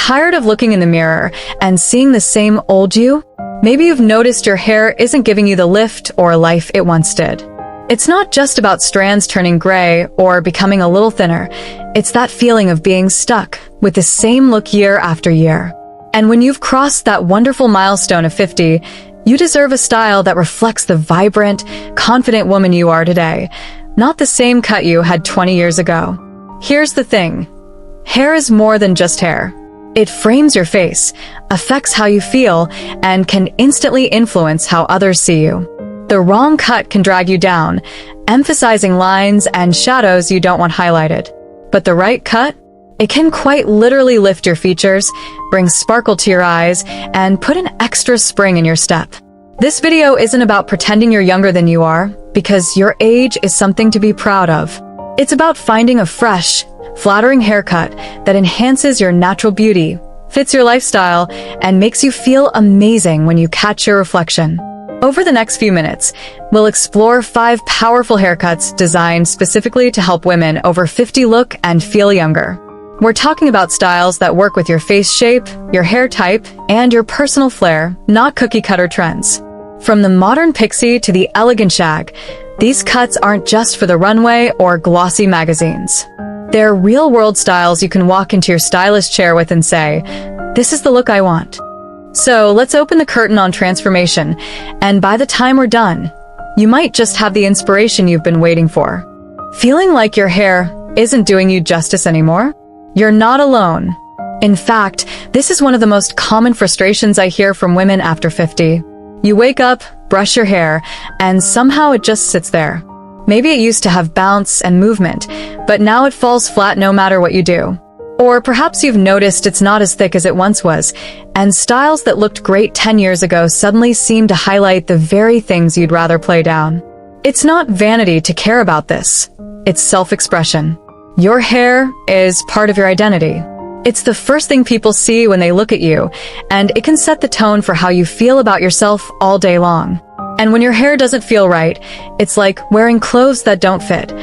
Tired of looking in the mirror and seeing the same old you? Maybe you've noticed your hair isn't giving you the lift or life it once did. It's not just about strands turning gray or becoming a little thinner. It's that feeling of being stuck with the same look year after year. And when you've crossed that wonderful milestone of 50, you deserve a style that reflects the vibrant, confident woman you are today, not the same cut you had 20 years ago. Here's the thing. Hair is more than just hair. It frames your face, affects how you feel, and can instantly influence how others see you. The wrong cut can drag you down, emphasizing lines and shadows you don't want highlighted. But the right cut? It can quite literally lift your features, bring sparkle to your eyes, and put an extra spring in your step. This video isn't about pretending you're younger than you are, because your age is something to be proud of. It's about finding a fresh, flattering haircut that enhances your natural beauty, fits your lifestyle, and makes you feel amazing when you catch your reflection. Over the next few minutes, we'll explore 5 powerful haircuts designed specifically to help women over 50 look and feel younger. We're talking about styles that work with your face shape, your hair type, and your personal flair, not cookie-cutter trends. From the modern Pixie to the elegant Shag, these cuts aren't just for the runway or glossy magazines. They're real-world styles you can walk into your stylist chair with and say, "This is the look I want." So let's open the curtain on transformation, and by the time we're done, you might just have the inspiration you've been waiting for. Feeling like your hair isn't doing you justice anymore? You're not alone. In fact, this is one of the most common frustrations I hear from women after 50. You wake up, brush your hair, and somehow it just sits there. Maybe it used to have bounce and movement, but now it falls flat no matter what you do. Or perhaps you've noticed it's not as thick as it once was, and styles that looked great 10 years ago suddenly seem to highlight the very things you'd rather play down. It's not vanity to care about this. It's self-expression. Your hair is part of your identity. It's the first thing people see when they look at you, and it can set the tone for how you feel about yourself all day long. And when your hair doesn't feel right, it's like wearing clothes that don't fit.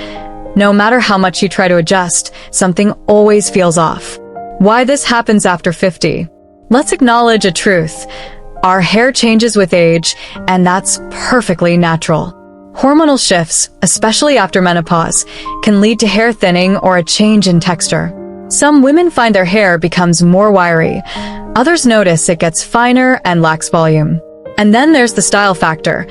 No matter how much you try to adjust, something always feels off. Why this happens after 50? Let's acknowledge a truth. Our hair changes with age, and that's perfectly natural. Hormonal shifts, especially after menopause, can lead to hair thinning or a change in texture. Some women find their hair becomes more wiry. Others notice it gets finer and lacks volume. And then there's the style factor.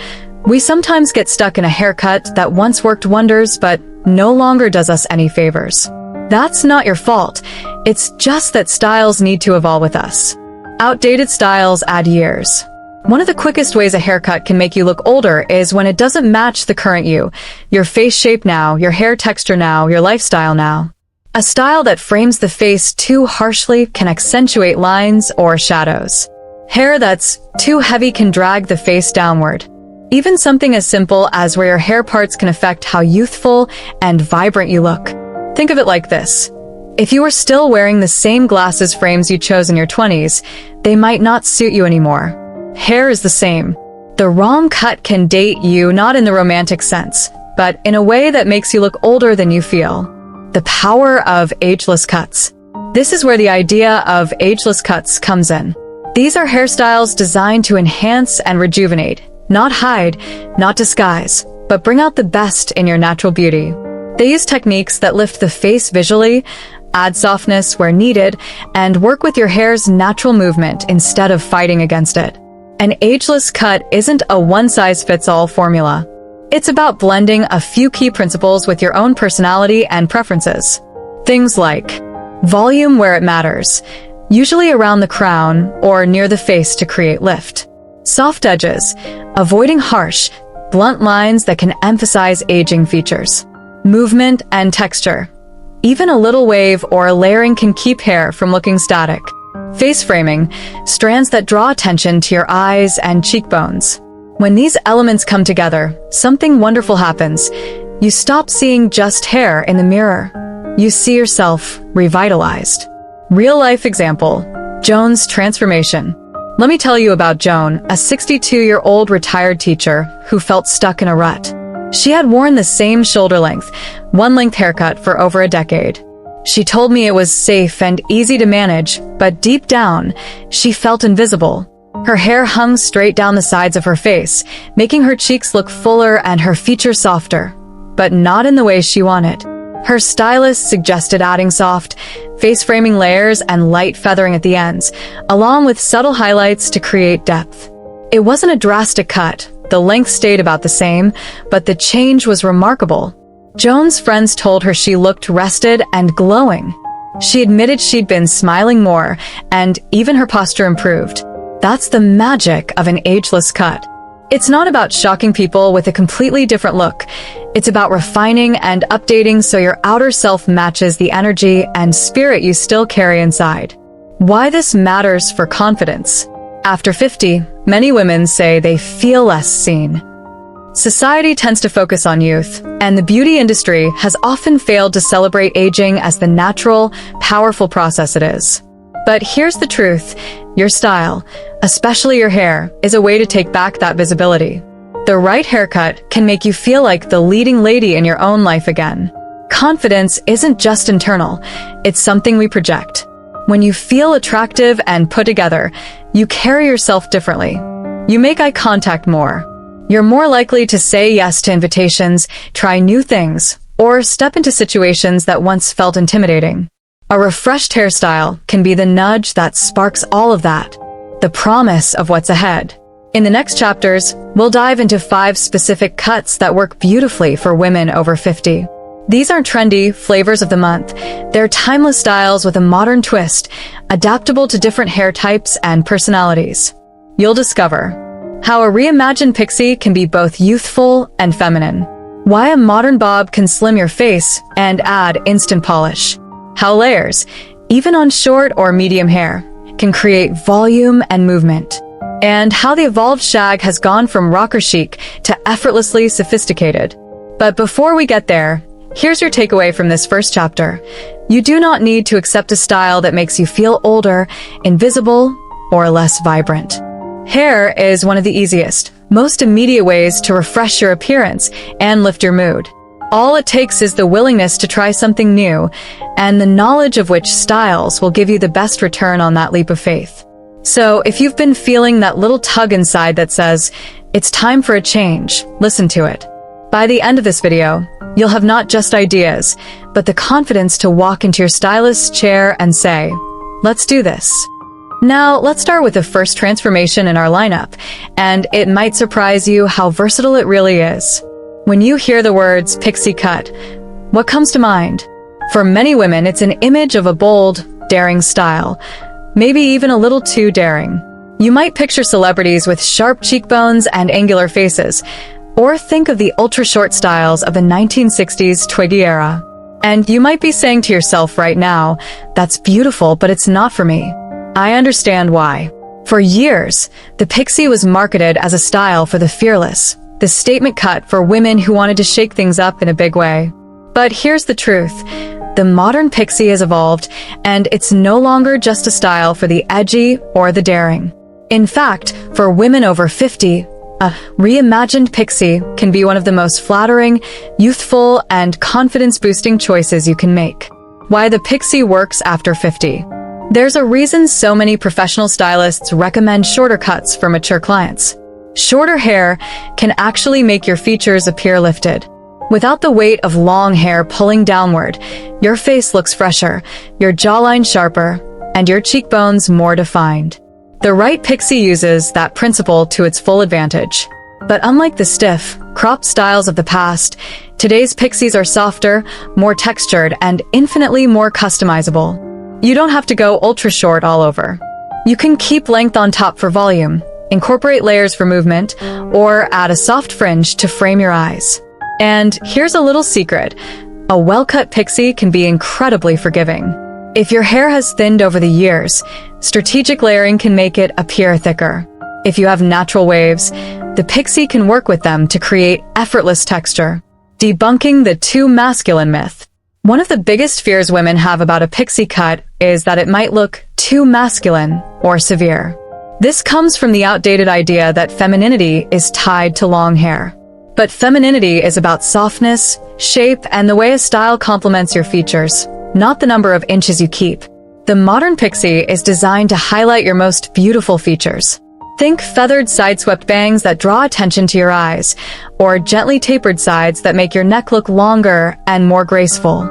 We sometimes get stuck in a haircut that once worked wonders but no longer does us any favors. That's not your fault. It's just that styles need to evolve with us. Outdated styles add years. One of the quickest ways a haircut can make you look older is when it doesn't match the current you. Your face shape now, your hair texture now, your lifestyle now. A style that frames the face too harshly can accentuate lines or shadows. Hair that's too heavy can drag the face downward. Even something as simple as where your hair parts can affect how youthful and vibrant you look. Think of it like this. If you were still wearing the same glasses frames you chose in your 20s, they might not suit you anymore. Hair is the same. The wrong cut can date you not in the romantic sense, but in a way that makes you look older than you feel. The power of ageless cuts. This is where the idea of ageless cuts comes in. These are hairstyles designed to enhance and rejuvenate. Not hide, not disguise, but bring out the best in your natural beauty. They use techniques that lift the face visually, add softness where needed, and work with your hair's natural movement instead of fighting against it. An ageless cut isn't a one-size-fits-all formula. It's about blending a few key principles with your own personality and preferences. Things like volume where it matters, usually around the crown or near the face to create lift. Soft edges, avoiding harsh, blunt lines that can emphasize aging features. Movement and texture. Even a little wave or a layering can keep hair from looking static. Face framing, strands that draw attention to your eyes and cheekbones. When these elements come together, something wonderful happens. You stop seeing just hair in the mirror. You see yourself revitalized. Real-life example, Joan's transformation. Let me tell you about Joan, a 62-year-old retired teacher who felt stuck in a rut. She had worn the same shoulder-length, one-length haircut for over a decade. She told me it was safe and easy to manage, but deep down, she felt invisible. Her hair hung straight down the sides of her face, making her cheeks look fuller and her features softer, but not in the way she wanted. Her stylist suggested adding soft, face-framing layers and light feathering at the ends, along with subtle highlights to create depth. It wasn't a drastic cut. The length stayed about the same, but the change was remarkable. Joan's friends told her she looked rested and glowing. She admitted she'd been smiling more, and even her posture improved. That's the magic of an ageless cut. It's not about shocking people with a completely different look. It's about refining and updating so your outer self matches the energy and spirit you still carry inside. Why this matters for confidence. After 50, many women say they feel less seen. Society tends to focus on youth, and the beauty industry has often failed to celebrate aging as the natural, powerful process it is. But here's the truth. Your style, especially your hair, is a way to take back that visibility. The right haircut can make you feel like the leading lady in your own life again. Confidence isn't just internal, it's something we project. When you feel attractive and put together, you carry yourself differently. You make eye contact more. You're more likely to say yes to invitations, try new things, or step into situations that once felt intimidating. A refreshed hairstyle can be the nudge that sparks all of that, the promise of what's ahead. In the next chapters, we'll dive into 5 specific cuts that work beautifully for women over 50. These aren't trendy flavors of the month. They're timeless styles with a modern twist, adaptable to different hair types and personalities. You'll discover how a reimagined pixie can be both youthful and feminine. Why a modern bob can slim your face and add instant polish. How layers, even on short or medium hair, can create volume and movement. And how the evolved shag has gone from rocker chic to effortlessly sophisticated. But before we get there, here's your takeaway from this first chapter. You do not need to accept a style that makes you feel older, invisible, or less vibrant. Hair is one of the easiest, most immediate ways to refresh your appearance and lift your mood. All it takes is the willingness to try something new, and the knowledge of which styles will give you the best return on that leap of faith. So, if you've been feeling that little tug inside that says, it's time for a change, listen to it. By the end of this video, you'll have not just ideas, but the confidence to walk into your stylist's chair and say, let's do this. Now, let's start with the first transformation in our lineup, and it might surprise you how versatile it really is. When you hear the words pixie cut, what comes to mind? For many women, it's an image of a bold, daring style, maybe even a little too daring. You might picture celebrities with sharp cheekbones and angular faces, or think of the ultra-short styles of the 1960s Twiggy era. And you might be saying to yourself right now, that's beautiful, but it's not for me. I understand why. For years, the pixie was marketed as a style for the fearless, the statement cut for women who wanted to shake things up in a big way. But here's the truth. The modern pixie has evolved, and it's no longer just a style for the edgy or the daring. In fact, for women over 50, a reimagined pixie can be one of the most flattering, youthful, and confidence-boosting choices you can make. Why the pixie works after 50. There's a reason so many professional stylists recommend shorter cuts for mature clients. Shorter hair can actually make your features appear lifted. Without the weight of long hair pulling downward, your face looks fresher, your jawline sharper, and your cheekbones more defined. The right pixie uses that principle to its full advantage. But unlike the stiff, cropped styles of the past, today's pixies are softer, more textured, and infinitely more customizable. You don't have to go ultra short all over. You can keep length on top for volume, incorporate layers for movement, or add a soft fringe to frame your eyes. And here's a little secret. A well-cut pixie can be incredibly forgiving. If your hair has thinned over the years, strategic layering can make it appear thicker. If you have natural waves, the pixie can work with them to create effortless texture. Debunking the too masculine myth. One of the biggest fears women have about a pixie cut is that it might look too masculine or severe. This comes from the outdated idea that femininity is tied to long hair. But femininity is about softness, shape, and the way a style complements your features, not the number of inches you keep. The modern pixie is designed to highlight your most beautiful features. Think feathered side-swept bangs that draw attention to your eyes, or gently tapered sides that make your neck look longer and more graceful.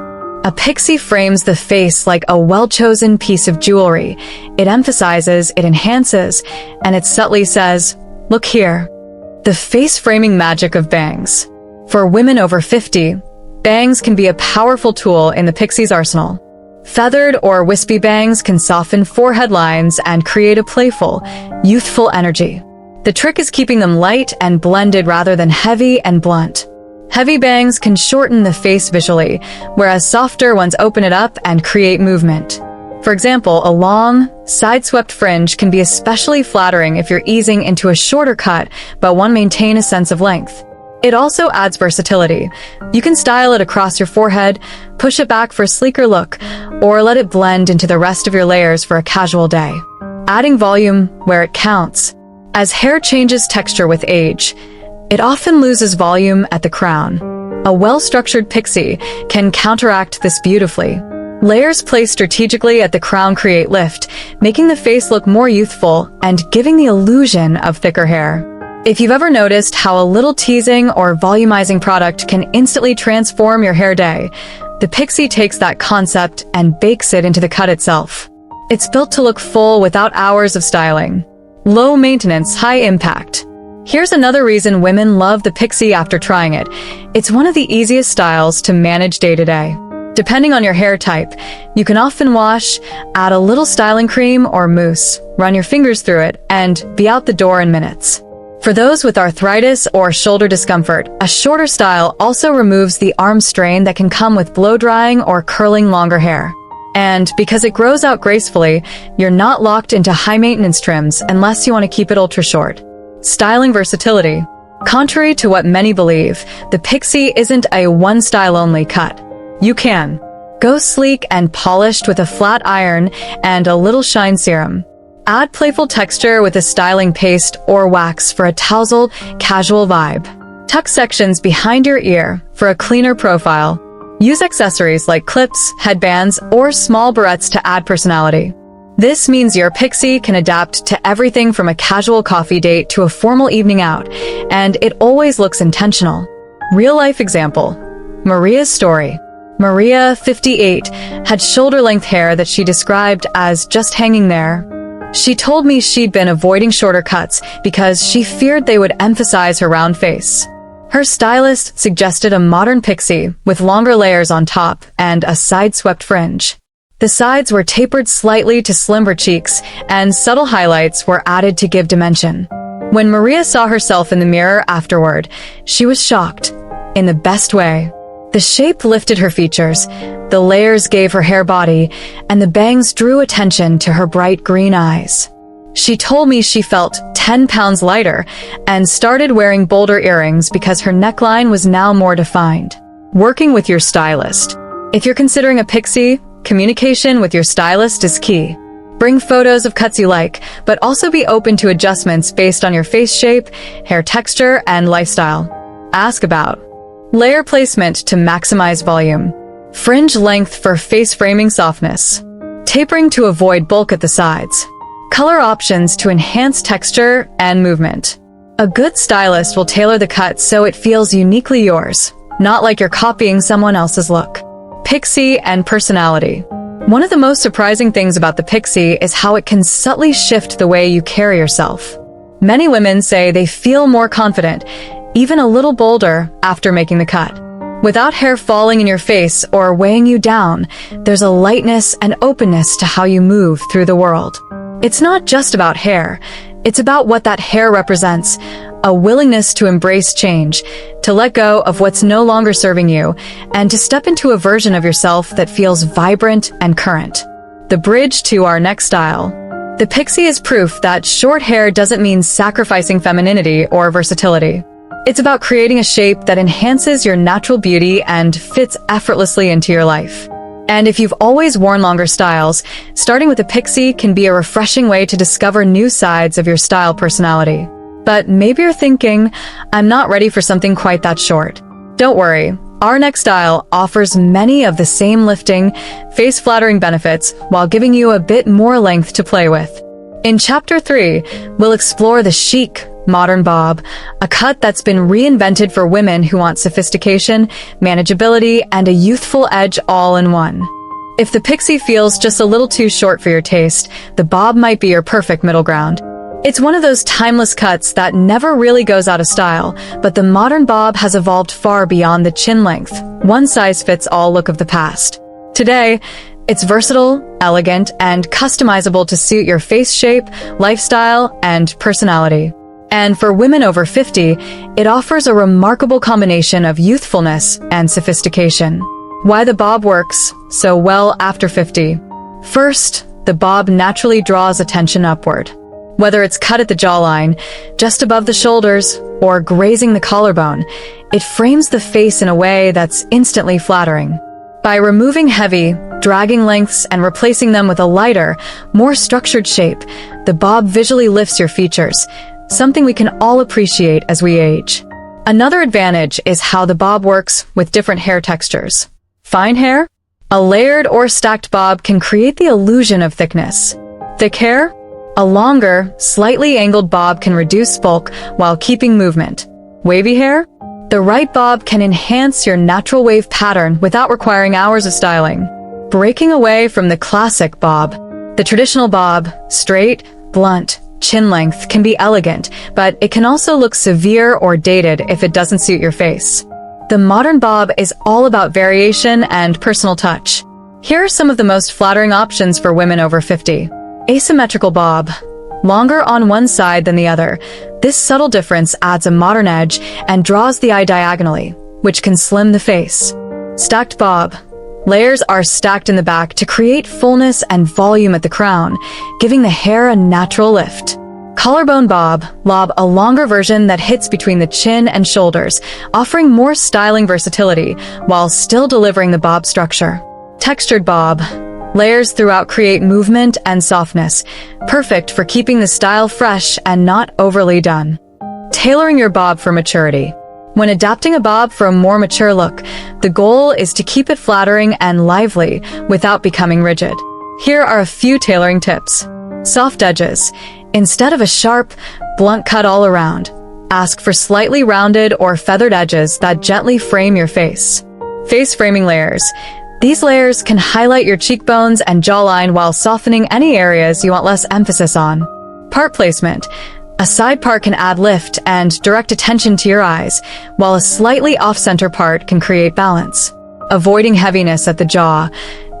A pixie frames the face like a well-chosen piece of jewelry. It emphasizes, it enhances, and it subtly says, "Look here." The face-framing magic of bangs. For women over 50, bangs can be a powerful tool in the pixie's arsenal. Feathered or wispy bangs can soften forehead lines and create a playful, youthful energy. The trick is keeping them light and blended rather than heavy and blunt. Heavy bangs can shorten the face visually, whereas softer ones open it up and create movement. For example, a long, side-swept fringe can be especially flattering if you're easing into a shorter cut but want to maintain a sense of length. It also adds versatility. You can style it across your forehead, push it back for a sleeker look, or let it blend into the rest of your layers for a casual day. Adding volume where it counts. As hair changes texture with age, it often loses volume at the crown. A well-structured pixie can counteract this beautifully. Layers placed strategically at the crown create lift, making the face look more youthful and giving the illusion of thicker hair. If you've ever noticed how a little teasing or volumizing product can instantly transform your hair day, the pixie takes that concept and bakes it into the cut itself. It's built to look full without hours of styling. Low maintenance, high impact. Here's another reason women love the pixie after trying it. It's one of the easiest styles to manage day to day. Depending on your hair type, you can often wash, add a little styling cream or mousse, run your fingers through it, and be out the door in minutes. For those with arthritis or shoulder discomfort, a shorter style also removes the arm strain that can come with blow-drying or curling longer hair. And because it grows out gracefully, you're not locked into high-maintenance trims unless you want to keep it ultra-short. Styling versatility. Contrary to what many believe, the pixie isn't a one-style-only cut. You can go sleek and polished with a flat iron and a little shine serum. Add playful texture with a styling paste or wax for a tousled, casual vibe. Tuck sections behind your ear for a cleaner profile. Use accessories like clips, headbands, or small barrettes to add personality. This means your pixie can adapt to everything from a casual coffee date to a formal evening out, and it always looks intentional. Real-life example. Maria's story. Maria, 58, had shoulder-length hair that she described as just hanging there. She told me she'd been avoiding shorter cuts because she feared they would emphasize her round face. Her stylist suggested a modern pixie with longer layers on top and a side-swept fringe. The sides were tapered slightly to slimmer cheeks, and subtle highlights were added to give dimension. When Maria saw herself in the mirror afterward, she was shocked, in the best way. The shape lifted her features, the layers gave her hair body, and the bangs drew attention to her bright green eyes. She told me she felt 10 pounds lighter and started wearing bolder earrings because her neckline was now more defined. Working with your stylist. If you're considering a pixie, communication with your stylist is key. Bring photos of cuts you like, but also be open to adjustments based on your face shape, hair texture, and lifestyle. Ask about layer placement to maximize volume. Fringe length for face framing softness. Tapering to avoid bulk at the sides. Color options to enhance texture and movement. A good stylist will tailor the cut so it feels uniquely yours, not like you're copying someone else's look. Pixie and personality. One of the most surprising things about the pixie is how it can subtly shift the way you carry yourself. Many women say they feel more confident, even a little bolder, after making the cut. Without hair falling in your face or weighing you down, there's a lightness and openness to how you move through the world. It's not just about hair, it's about what that hair represents, a willingness to embrace change, to let go of what's no longer serving you, and to step into a version of yourself that feels vibrant and current. The bridge to our next style. The pixie is proof that short hair doesn't mean sacrificing femininity or versatility. It's about creating a shape that enhances your natural beauty and fits effortlessly into your life. And if you've always worn longer styles, starting with a pixie can be a refreshing way to discover new sides of your style personality. But maybe you're thinking, I'm not ready for something quite that short. Don't worry, our next style offers many of the same lifting, face-flattering benefits while giving you a bit more length to play with. In Chapter 3, we'll explore the chic, modern bob, a cut that's been reinvented for women who want sophistication, manageability, and a youthful edge all in one. If the Pixie feels just a little too short for your taste, the bob might be your perfect middle ground. It's one of those timeless cuts that never really goes out of style, but the modern bob has evolved far beyond the chin length, one-size-fits-all look of the past. Today, it's versatile, elegant, and customizable to suit your face shape, lifestyle, and personality. And for women over 50, it offers a remarkable combination of youthfulness and sophistication. Why the bob works so well after 50. First, the bob naturally draws attention upward. Whether it's cut at the jawline, just above the shoulders, or grazing the collarbone, it frames the face in a way that's instantly flattering. By removing heavy, dragging lengths and replacing them with a lighter, more structured shape, the bob visually lifts your features, something we can all appreciate as we age. Another advantage is how the bob works with different hair textures. Fine hair? A layered or stacked bob can create the illusion of thickness. Thick hair? A longer, slightly angled bob can reduce bulk while keeping movement. Wavy hair? The right bob can enhance your natural wave pattern without requiring hours of styling. Breaking away from the classic bob. The traditional bob, straight, blunt, chin length, can be elegant, but it can also look severe or dated if it doesn't suit your face. The modern bob is all about variation and personal touch. Here are some of the most flattering options for women over 50. Asymmetrical bob. Longer on one side than the other, this subtle difference adds a modern edge and draws the eye diagonally, which can slim the face. Stacked bob. Layers are stacked in the back to create fullness and volume at the crown, giving the hair a natural lift. Collarbone bob. Lob a longer version that hits between the chin and shoulders, offering more styling versatility while still delivering the bob structure. Textured bob. Layers throughout create movement and softness, perfect for keeping the style fresh and not overly done. Tailoring your bob for maturity. When adapting a bob for a more mature look, the goal is to keep it flattering and lively without becoming rigid. Here are a few tailoring tips. Soft edges. Instead of a sharp, blunt cut all around, ask for slightly rounded or feathered edges that gently frame your face. Face framing layers. These layers can highlight your cheekbones and jawline while softening any areas you want less emphasis on. Part placement. A side part can add lift and direct attention to your eyes, while a slightly off-center part can create balance. Avoiding heaviness at the jaw.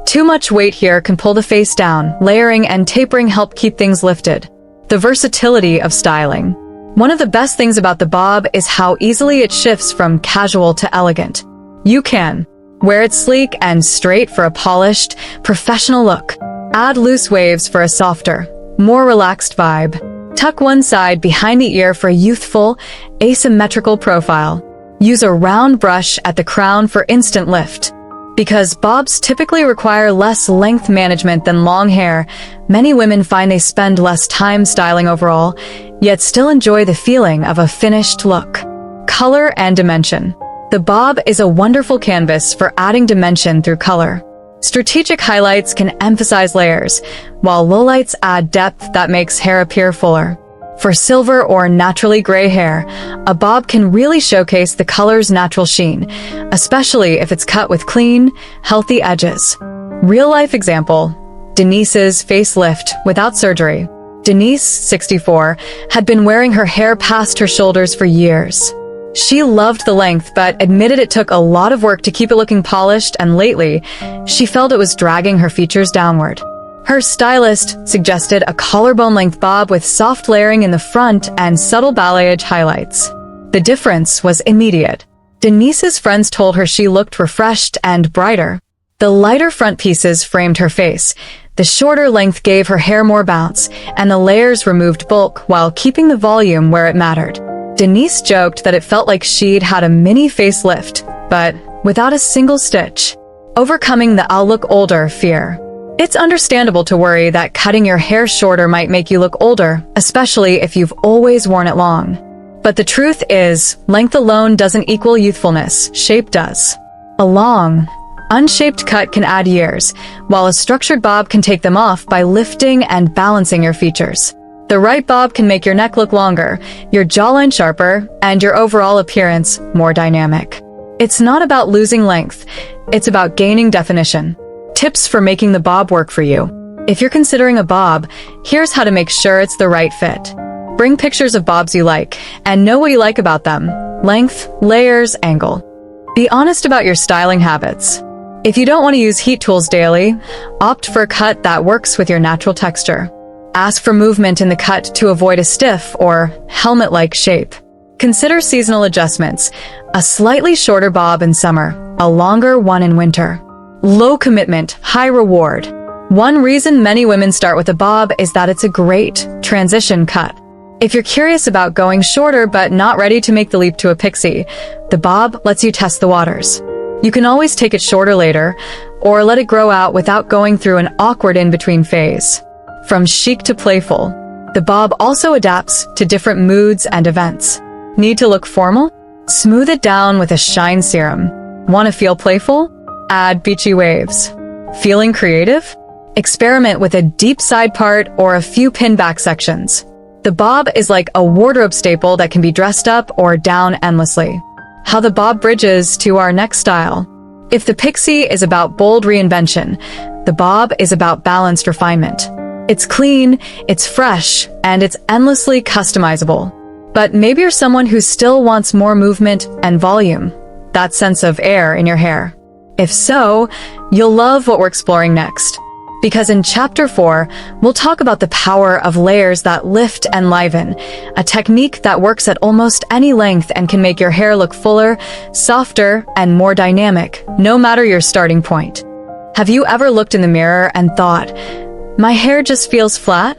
Too much weight here can pull the face down. Layering and tapering help keep things lifted. The versatility of styling. One of the best things about the bob is how easily it shifts from casual to elegant. You can wear it sleek and straight for a polished, professional look. Add loose waves for a softer, more relaxed vibe. Tuck one side behind the ear for a youthful, asymmetrical profile. Use a round brush at the crown for instant lift. Because bobs typically require less length management than long hair, many women find they spend less time styling overall, yet still enjoy the feeling of a finished look. Color and dimension. The bob is a wonderful canvas for adding dimension through color. Strategic highlights can emphasize layers, while lowlights add depth that makes hair appear fuller. For silver or naturally gray hair, a bob can really showcase the color's natural sheen, especially if it's cut with clean, healthy edges. Real-life example, Denise's facelift without surgery. Denise, 64, had been wearing her hair past her shoulders for years. She loved the length, but admitted it took a lot of work to keep it looking polished, and lately, she felt it was dragging her features downward. Her stylist suggested a collarbone-length bob with soft layering in the front and subtle balayage highlights. The difference was immediate. Denise's friends told her she looked refreshed and brighter. The lighter front pieces framed her face. The shorter length gave her hair more bounce, and the layers removed bulk while keeping the volume where it mattered. Denise joked that it felt like she'd had a mini facelift, but without a single stitch. Overcoming the "I'll look older" fear. It's understandable to worry that cutting your hair shorter might make you look older, especially if you've always worn it long. But the truth is, length alone doesn't equal youthfulness, shape does. A long, unshaped cut can add years, while a structured bob can take them off by lifting and balancing your features. The right bob can make your neck look longer, your jawline sharper, and your overall appearance more dynamic. It's not about losing length, it's about gaining definition. Tips for making the bob work for you. If you're considering a bob, here's how to make sure it's the right fit. Bring pictures of bobs you like, and know what you like about them. Length, layers, angle. Be honest about your styling habits. If you don't want to use heat tools daily, opt for a cut that works with your natural texture. Ask for movement in the cut to avoid a stiff or helmet-like shape. Consider seasonal adjustments, a slightly shorter bob in summer, a longer one in winter. Low commitment, high reward. One reason many women start with a bob is that it's a great transition cut. If you're curious about going shorter but not ready to make the leap to a pixie, the bob lets you test the waters. You can always take it shorter later, or let it grow out without going through an awkward in-between phase. From chic to playful, the bob also adapts to different moods and events. Need to look formal? Smooth it down with a shine serum. Want to feel playful? Add beachy waves. Feeling creative? Experiment with a deep side part or a few pin back sections. The bob is like a wardrobe staple that can be dressed up or down endlessly. How the bob bridges to our next style. If the pixie is about bold reinvention, the bob is about balanced refinement. It's clean, it's fresh, and it's endlessly customizable. But maybe you're someone who still wants more movement and volume, that sense of air in your hair. If so, you'll love what we're exploring next. Because in Chapter 4, we'll talk about the power of layers that lift and liven, a technique that works at almost any length and can make your hair look fuller, softer, and more dynamic, no matter your starting point. Have you ever looked in the mirror and thought, "My hair just feels flat"?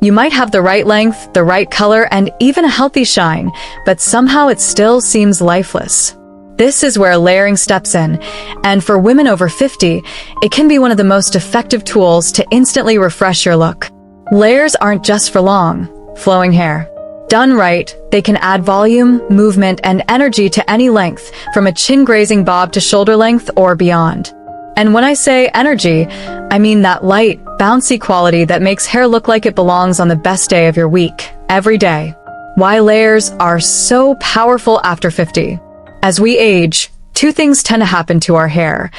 You might have the right length, the right color, and even a healthy shine, but somehow it still seems lifeless. This is where layering steps in, and for women over 50, it can be one of the most effective tools to instantly refresh your look. Layers aren't just for long, flowing hair. Done right, they can add volume, movement, and energy to any length, from a chin-grazing bob to shoulder length or beyond. And when I say energy, I mean that light, bouncy quality that makes hair look like it belongs on the best day of your week, every day. Why layers are so powerful after 50. As we age, two things tend to happen to our hair.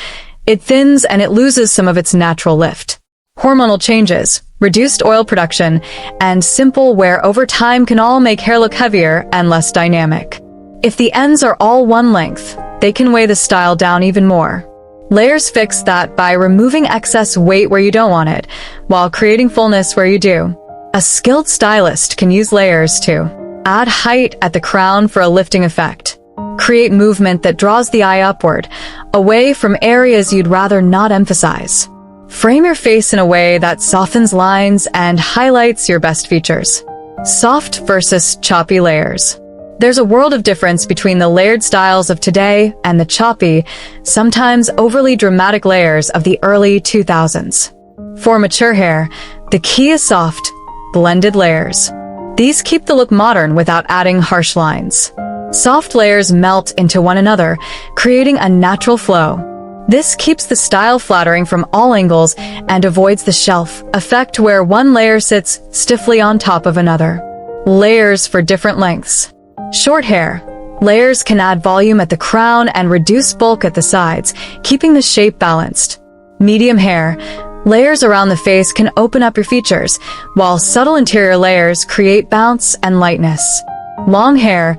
It thins and it loses some of its natural lift. Hormonal changes, reduced oil production, and simple wear over time can all make hair look heavier and less dynamic. If the ends are all one length, they can weigh the style down even more. Layers fix that by removing excess weight where you don't want it, while creating fullness where you do. A skilled stylist can use layers to add height at the crown for a lifting effect. Create movement that draws the eye upward, away from areas you'd rather not emphasize. Frame your face in a way that softens lines and highlights your best features. Soft versus choppy layers. There's a world of difference between the layered styles of today and the choppy, sometimes overly dramatic layers of the early 2000s. For mature hair, the key is soft, blended layers. These keep the look modern without adding harsh lines. Soft layers melt into one another, creating a natural flow. This keeps the style flattering from all angles and avoids the shelf effect where one layer sits stiffly on top of another. Layers for different lengths. Short hair. Layers can add volume at the crown and reduce bulk at the sides, keeping the shape balanced. Medium hair. Layers around the face can open up your features, while subtle interior layers create bounce and lightness. Long hair.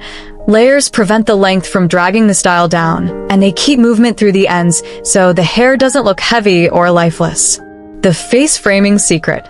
Layers prevent the length from dragging the style down, and they keep movement through the ends so the hair doesn't look heavy or lifeless. The face framing secret.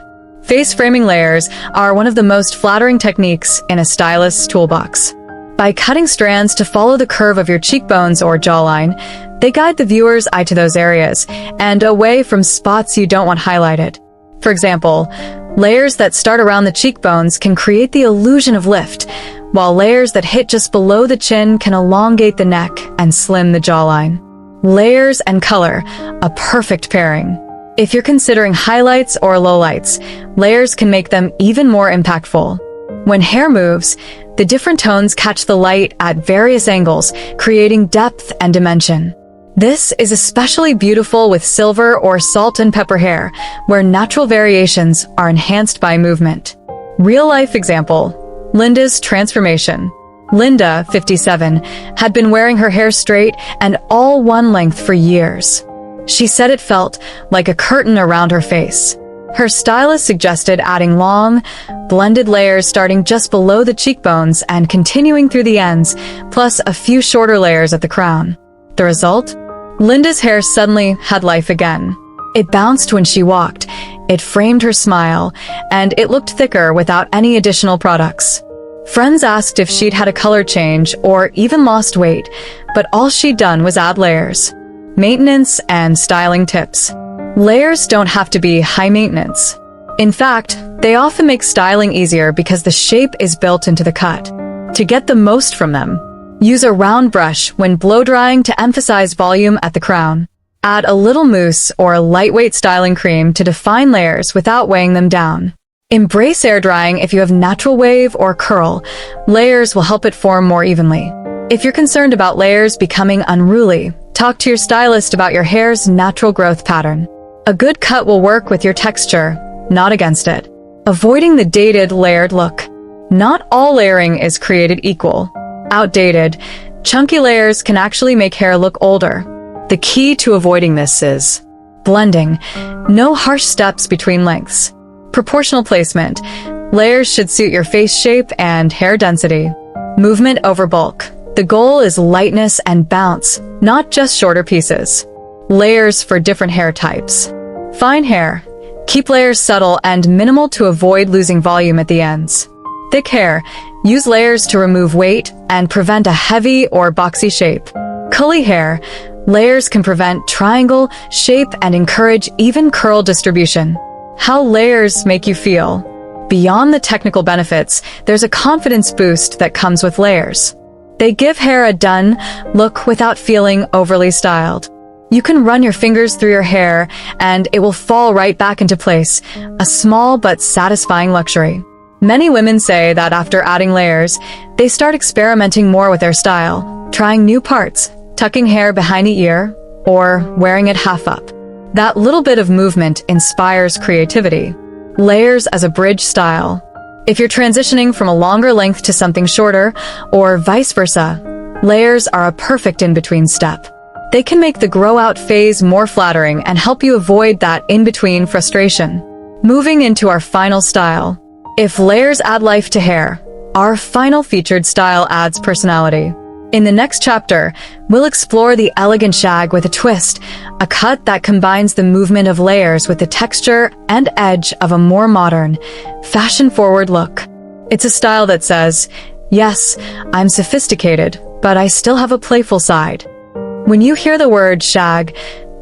Face framing layers are one of the most flattering techniques in a stylist's toolbox. By cutting strands to follow the curve of your cheekbones or jawline, they guide the viewer's eye to those areas and away from spots you don't want highlighted. For example, layers that start around the cheekbones can create the illusion of lift, while layers that hit just below the chin can elongate the neck and slim the jawline. Layers and color, a perfect pairing. If you're considering highlights or lowlights, layers can make them even more impactful. When hair moves, the different tones catch the light at various angles, creating depth and dimension. This is especially beautiful with silver or salt and pepper hair, where natural variations are enhanced by movement. Real-life example, Linda's transformation. Linda, 57, had been wearing her hair straight and all one length for years. She said it felt like a curtain around her face. Her stylist suggested adding long, blended layers starting just below the cheekbones and continuing through the ends, plus a few shorter layers at the crown. The result? Linda's hair suddenly had life again. It bounced when she walked, it framed her smile, and it looked thicker without any additional products. Friends asked if she'd had a color change or even lost weight, but all she'd done was add layers. Maintenance and styling tips. Layers don't have to be high maintenance. In fact, they often make styling easier because the shape is built into the cut. To get the most from them, use a round brush when blow drying to emphasize volume at the crown. Add a little mousse or a lightweight styling cream to define layers without weighing them down. Embrace air drying if you have natural wave or curl. Layers will help it form more evenly. If you're concerned about layers becoming unruly, talk to your stylist about your hair's natural growth pattern. A good cut will work with your texture, not against it. Avoiding the dated, layered look. Not all layering is created equal. Outdated, chunky layers can actually make hair look older. The key to avoiding this is blending. No harsh steps between lengths. Proportional placement. Layers should suit your face shape and hair density. Movement over bulk. The goal is lightness and bounce, not just shorter pieces. Layers for different hair types. Fine hair. Keep layers subtle and minimal to avoid losing volume at the ends. Thick hair. Use layers to remove weight and prevent a heavy or boxy shape. Curly hair. Layers can prevent triangle shape and encourage even curl distribution. How layers make you feel. Beyond the technical benefits, there's a confidence boost that comes with layers. They give hair a done look without feeling overly styled. You can run your fingers through your hair and it will fall right back into place, a small but satisfying luxury. Many women say that after adding layers, they start experimenting more with their style, trying new parts, tucking hair behind the ear, or wearing it half up. That little bit of movement inspires creativity. Layers as a bridge style. If you're transitioning from a longer length to something shorter, or vice versa, layers are a perfect in-between step. They can make the grow-out phase more flattering and help you avoid that in-between frustration. Moving into our final style. If layers add life to hair, our final featured style adds personality. In the next chapter, we'll explore the elegant shag with a twist, a cut that combines the movement of layers with the texture and edge of a more modern, fashion-forward look. It's a style that says, yes, I'm sophisticated, but I still have a playful side. When you hear the word shag,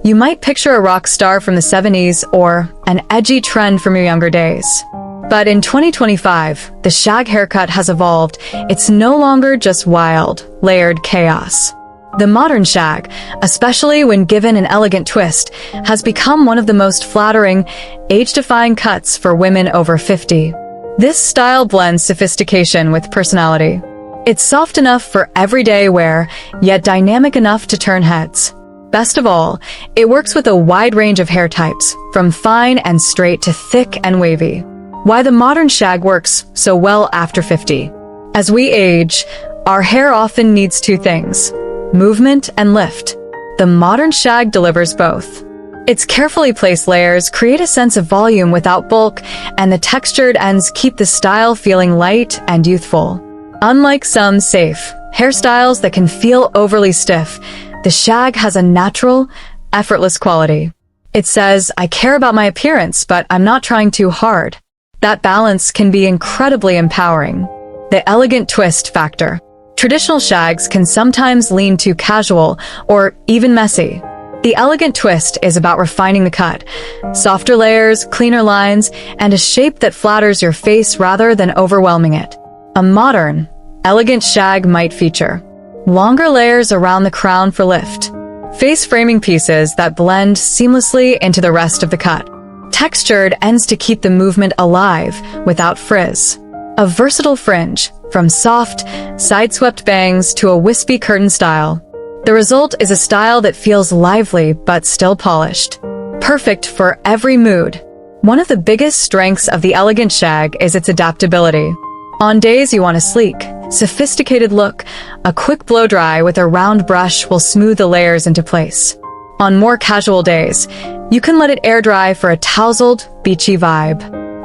you might picture a rock star from the 70s or an edgy trend from your younger days. But in 2025, the shag haircut has evolved. It's no longer just wild, layered chaos. The modern shag, especially when given an elegant twist, has become one of the most flattering, age-defying cuts for women over 50. This style blends sophistication with personality. It's soft enough for everyday wear, yet dynamic enough to turn heads. Best of all, it works with a wide range of hair types, from fine and straight to thick and wavy. Why the modern shag works so well after 50. As we age, our hair often needs two things: movement and lift. The modern shag delivers both. Its carefully placed layers create a sense of volume without bulk, and the textured ends keep the style feeling light and youthful. Unlike some safe hairstyles that can feel overly stiff, the shag has a natural, effortless quality. It says, I care about my appearance, but I'm not trying too hard. That balance can be incredibly empowering. The elegant twist factor. Traditional shags can sometimes lean too casual or even messy. The elegant twist is about refining the cut. Softer layers, cleaner lines, and a shape that flatters your face rather than overwhelming it. A modern, elegant shag might feature longer layers around the crown for lift, Face framing pieces that blend seamlessly into the rest of the cut. Textured ends to keep the movement alive without frizz. A versatile fringe, from soft, side-swept bangs to a wispy curtain style. The result is a style that feels lively but still polished. Perfect for every mood. One of the biggest strengths of the elegant shag is its adaptability. On days you want a sleek, sophisticated look, a quick blow-dry with a round brush will smooth the layers into place. On more casual days, you can let it air-dry for a tousled, beachy vibe.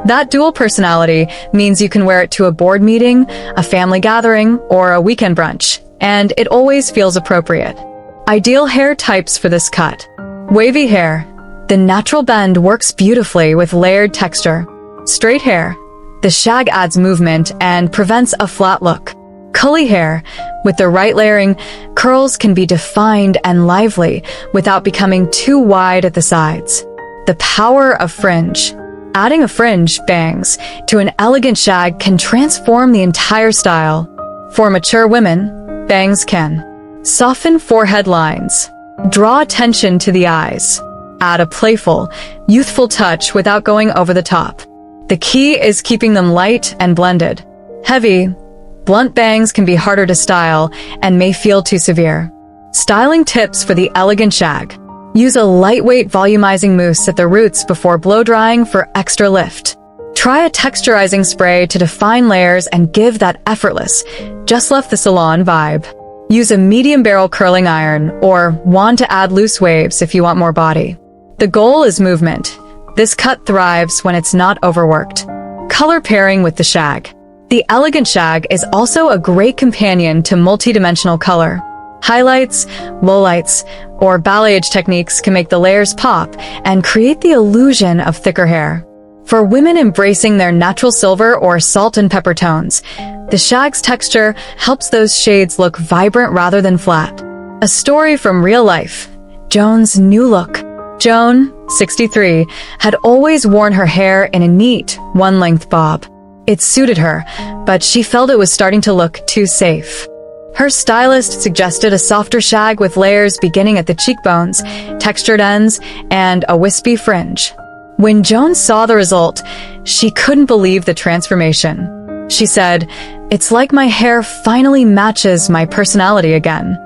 That dual personality means you can wear it to a board meeting, a family gathering, or a weekend brunch, and it always feels appropriate. Ideal hair types for this cut. Wavy hair. The natural bend works beautifully with layered texture. Straight hair. The shag adds movement and prevents a flat look. Curly hair. With the right layering, curls can be defined and lively without becoming too wide at the sides. The power of fringe. Adding a fringe, bangs, to an elegant shag can transform the entire style. For mature women, bangs can soften forehead lines, draw attention to the eyes, add a playful, youthful touch without going over the top. The key is keeping them light and blended. Heavy, blunt bangs can be harder to style and may feel too severe. Styling tips for the elegant shag. Use a lightweight volumizing mousse at the roots before blow-drying for extra lift. Try a texturizing spray to define layers and give that effortless, just left the salon vibe. Use a medium barrel curling iron or wand to add loose waves if you want more body. The goal is movement. This cut thrives when it's not overworked. Color pairing with the shag. The elegant shag is also a great companion to multidimensional color. Highlights, lowlights, or balayage techniques can make the layers pop and create the illusion of thicker hair. For women embracing their natural silver or salt and pepper tones, the shag's texture helps those shades look vibrant rather than flat. A story from real life. Joan's new look. Joan, 63, had always worn her hair in a neat, one-length bob. It suited her, but she felt it was starting to look too safe. Her stylist suggested a softer shag with layers beginning at the cheekbones, textured ends, and a wispy fringe. When Joan saw the result, she couldn't believe the transformation. She said, "It's like my hair finally matches my personality again."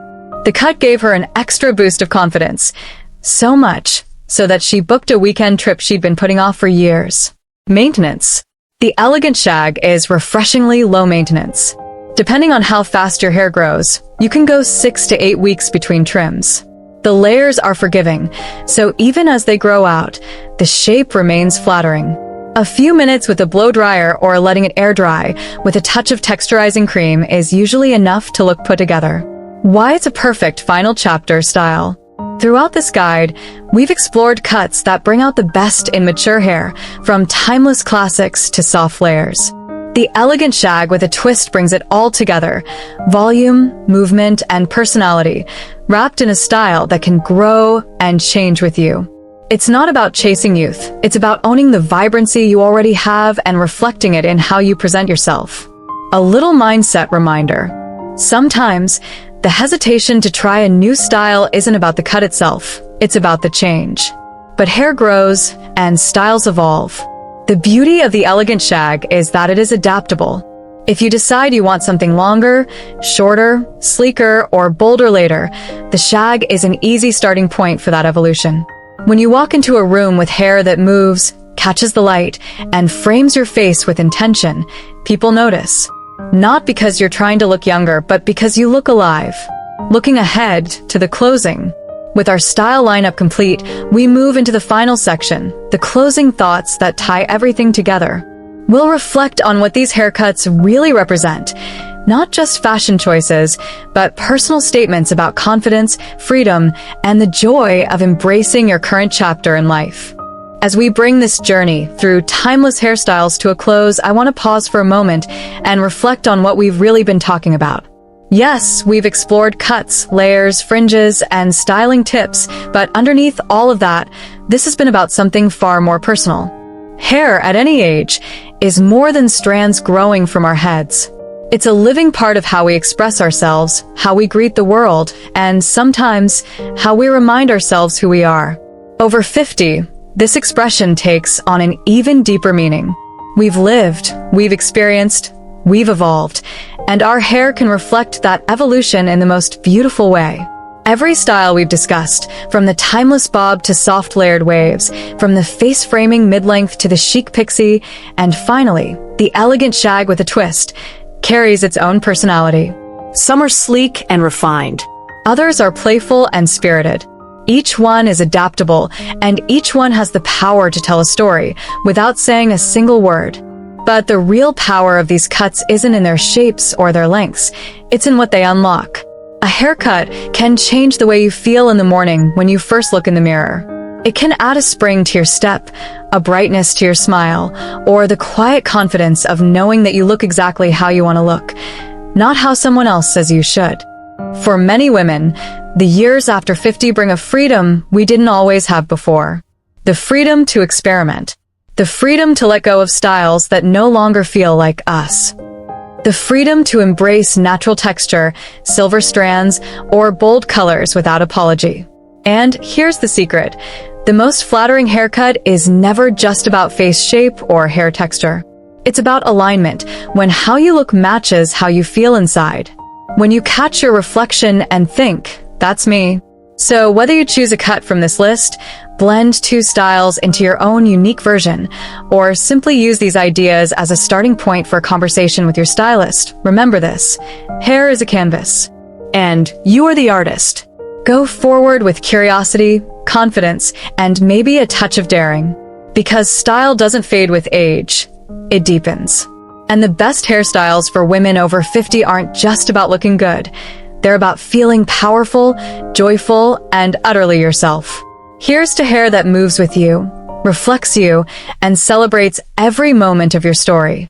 The cut gave her an extra boost of confidence, so much so that she booked a weekend trip she'd been putting off for years. Maintenance. The elegant shag is refreshingly low maintenance. Depending on how fast your hair grows, you can go 6 to 8 weeks between trims. The layers are forgiving, so even as they grow out, the shape remains flattering. A few minutes with a blow dryer or letting it air dry with a touch of texturizing cream is usually enough to look put together. Why it's a perfect final chapter style. Throughout this guide, we've explored cuts that bring out the best in mature hair, from timeless classics to soft layers. The elegant shag with a twist brings it all together. Volume, movement, and personality, wrapped in a style that can grow and change with you. It's not about chasing youth. It's about owning the vibrancy you already have and reflecting it in how you present yourself. A little mindset reminder. Sometimes, the hesitation to try a new style isn't about the cut itself. It's about the change. But hair grows and styles evolve. The beauty of the elegant shag is that it is adaptable. If you decide you want something longer, shorter, sleeker, or bolder later, the shag is an easy starting point for that evolution. When you walk into a room with hair that moves, catches the light, and frames your face with intention, people notice. Not because you're trying to look younger, but because you look alive. Looking ahead to the closing. With our style lineup complete, we move into the final section, the closing thoughts that tie everything together. We'll reflect on what these haircuts really represent, not just fashion choices, but personal statements about confidence, freedom, and the joy of embracing your current chapter in life. As we bring this journey through timeless hairstyles to a close, I want to pause for a moment and reflect on what we've really been talking about. Yes, we've explored cuts, layers, fringes, and styling tips, but underneath all of that, this has been about something far more personal. Hair, at any age, is more than strands growing from our heads. It's a living part of how we express ourselves, how we greet the world, and sometimes how we remind ourselves who we are. Over 50, this expression takes on an even deeper meaning. We've lived, we've experienced, we've evolved, and our hair can reflect that evolution in the most beautiful way. Every style we've discussed, from the timeless bob to soft layered waves, from the face-framing mid-length to the chic pixie, and finally, the elegant shag with a twist, carries its own personality. Some are sleek and refined. Others are playful and spirited. Each one is adaptable, and each one has the power to tell a story without saying a single word. But the real power of these cuts isn't in their shapes or their lengths, it's in what they unlock. A haircut can change the way you feel in the morning when you first look in the mirror. It can add a spring to your step, a brightness to your smile, or the quiet confidence of knowing that you look exactly how you want to look, not how someone else says you should. For many women, the years after 50 bring a freedom we didn't always have before. The freedom to experiment. The freedom to let go of styles that no longer feel like us. The freedom to embrace natural texture, silver strands, or bold colors without apology. And here's the secret. The most flattering haircut is never just about face shape or hair texture. It's about alignment, when how you look matches how you feel inside. When you catch your reflection and think, that's me. So whether you choose a cut from this list, blend two styles into your own unique version, or simply use these ideas as a starting point for a conversation with your stylist, remember this: hair is a canvas, and you are the artist. Go forward with curiosity, confidence, and maybe a touch of daring. Because style doesn't fade with age, it deepens. And the best hairstyles for women over 50 aren't just about looking good. They're about feeling powerful, joyful, and utterly yourself. Here's to hair that moves with you, reflects you, and celebrates every moment of your story.